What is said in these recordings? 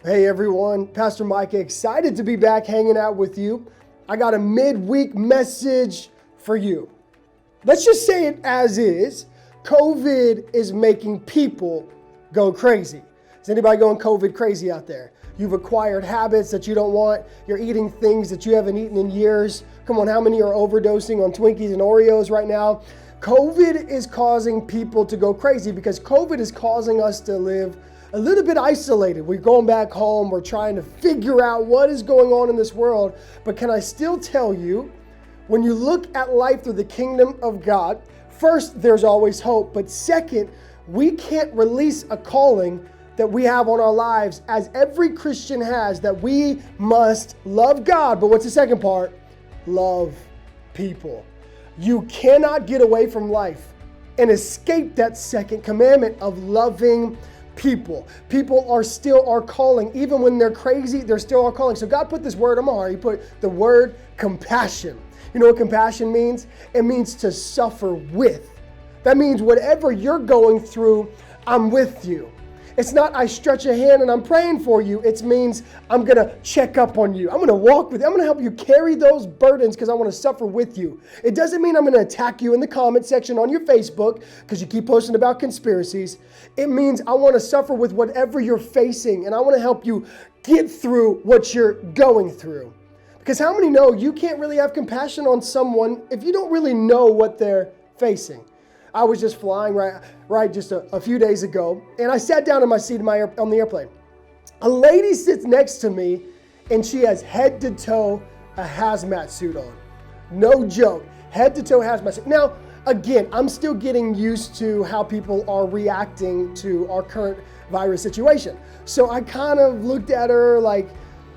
Hey everyone, Pastor Micah, excited to be back hanging out with you. I got a midweek message for you. Let's just say it as is. COVID is making people go crazy. Is anybody going COVID crazy out there? You've acquired habits that you don't want. You're eating things that you haven't eaten in years. Come on, how many are overdosing on Twinkies and Oreos right now? COVID is causing people to go crazy because COVID is causing us to live a little bit isolated. We're going back home. We're trying to figure out what is going on in this world. But can I still tell you, when you look at life through the kingdom of God, first, there's always hope. But second, we can't release a calling that we have on our lives, as every Christian has, that we must love God. But what's the second part? Love people. You cannot get away from life and escape that second commandment of loving people. People are still our calling. Even when they're crazy, they're still our calling. So God put this word on my heart. He put the word compassion. You know what compassion means? It means to suffer with. That means whatever you're going through, I'm with you. It's not I stretch a hand and I'm praying for you. It means I'm going to check up on you. I'm going to walk with you. I'm going to help you carry those burdens because I want to suffer with you. It doesn't mean I'm going to attack you in the comment section on your Facebook because you keep posting about conspiracies. It means I want to suffer with whatever you're facing, and I want to help you get through what you're going through. Because how many know you can't really have compassion on someone if you don't really know what they're facing? I was just flying right just a few days ago, and I sat down in my seat on the airplane. A lady sits next to me, and she has head to toe a hazmat suit on. No joke, head to toe hazmat suit. Now, again, I'm still getting used to how people are reacting to our current virus situation. So I kind of looked at her like,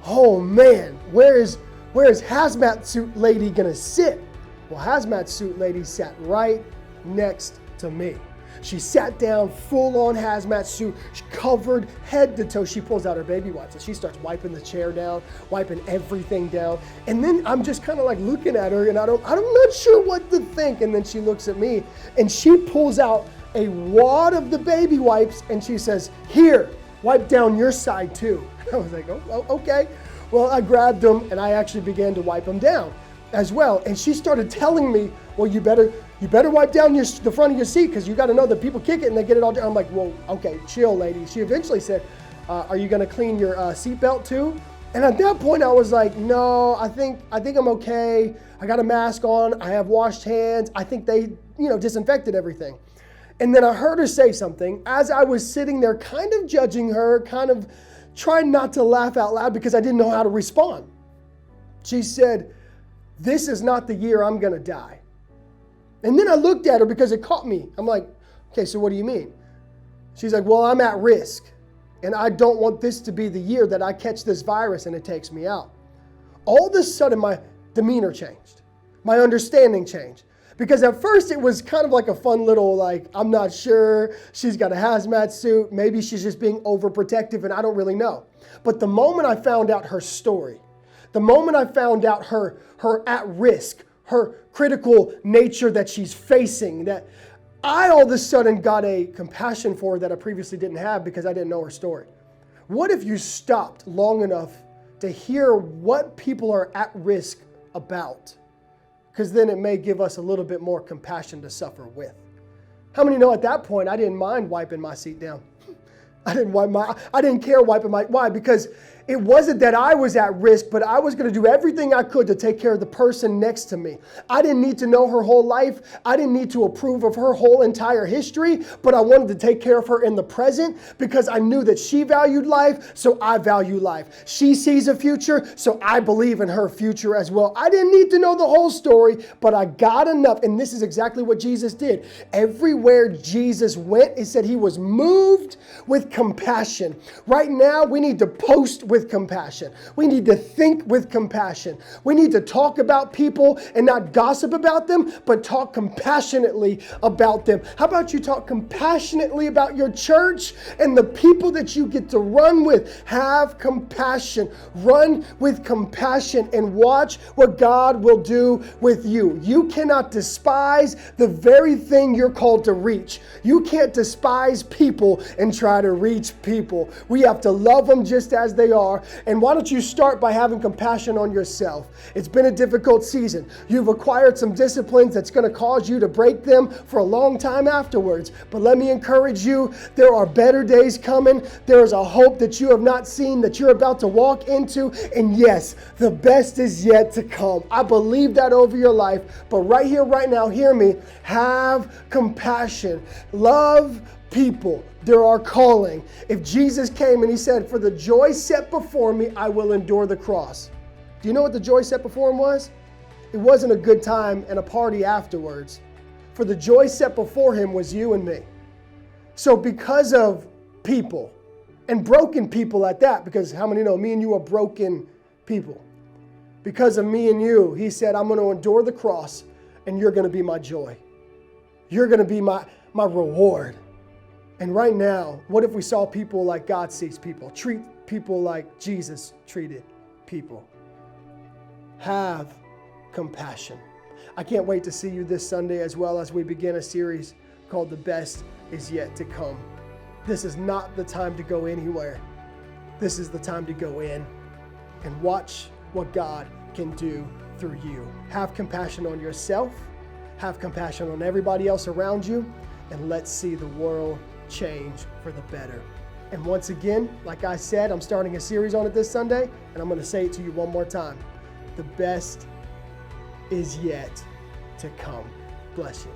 oh man, where is hazmat suit lady gonna sit? Well, hazmat suit lady sat right next to me. She sat down, full on hazmat suit, covered head to toe. She pulls out her baby wipes and she starts wiping the chair down, wiping everything down. And then I'm just kind of like looking at her, and I'm not sure what to think. And then she looks at me and she pulls out a wad of the baby wipes and she says, "Here, wipe down your side too." I was like, oh, okay. Well, I grabbed them and I actually began to wipe them down as well. And she started telling me, well, you better wipe down the front of your seat because you got to know that people kick it and they get it all down. I'm like, well, okay, chill, lady. She eventually said, are you going to clean your seatbelt too? And at that point, I was like, no, I think I'm okay. I got a mask on. I have washed hands. I think they, disinfected everything. And then I heard her say something as I was sitting there kind of judging her, kind of trying not to laugh out loud because I didn't know how to respond. She said, "This is not the year I'm going to die." And then I looked at her because it caught me. I'm like, okay, so what do you mean? She's like, well, I'm at risk, and I don't want this to be the year that I catch this virus and it takes me out. All of a sudden, my demeanor changed. My understanding changed. Because at first it was kind of like a fun little, like, I'm not sure. She's got a hazmat suit. Maybe she's just being overprotective and I don't really know. But the moment I found out her story, the moment I found out her at risk, her critical nature that she's facing, that I all of a sudden got a compassion for her that I previously didn't have because I didn't know her story. What if you stopped long enough to hear what people are at risk about? Because then it may give us a little bit more compassion to suffer with. How many know at that point I didn't mind wiping my seat down? I didn't care wiping why? Because it wasn't that I was at risk, but I was going to do everything I could to take care of the person next to me. I didn't need to know her whole life. I didn't need to approve of her whole entire history, but I wanted to take care of her in the present because I knew that she valued life, so I value life. She sees a future, so I believe in her future as well. I didn't need to know the whole story, but I got enough, and this is exactly what Jesus did. Everywhere Jesus went, it said he was moved with compassion. Right now, we need to post with compassion. We need to think with compassion. We need to talk about people and not gossip about them, but talk compassionately about them. How about you talk compassionately about your church and the people that you get to run with? Have compassion. Run with compassion and watch what God will do with you. You cannot despise the very thing you're called to reach. You can't despise people and try to reach people. We have to love them just as they are. And why don't you start by having compassion on yourself? It's been a difficult season. You've acquired some disciplines that's going to cause you to break them for a long time afterwards. But let me encourage you, there are better days coming. There is a hope that you have not seen that you're about to walk into. And yes, the best is yet to come. I believe that over your life. But right here, right now, hear me. Have compassion. Love people. They're our calling. If Jesus came and he said, for the joy set before me, I will endure the cross. Do you know what the joy set before him was? It wasn't a good time and a party afterwards. For the joy set before him was you and me. So because of people, and broken people at that, because how many know me and you are broken people? Because of me and you, he said, I'm going to endure the cross and you're going to be my joy. You're going to be my reward. And right now, what if we saw people like God sees people? Treat people like Jesus treated people. Have compassion. I can't wait to see you this Sunday as well as we begin a series called The Best Is Yet to Come. This is not the time to go anywhere. This is the time to go in and watch what God can do through you. Have compassion on yourself. Have compassion on everybody else around you. And let's see the world change for the better. And once again, like I said, I'm starting a series on it this Sunday, and I'm going to say it to you one more time. The best is yet to come. Bless you.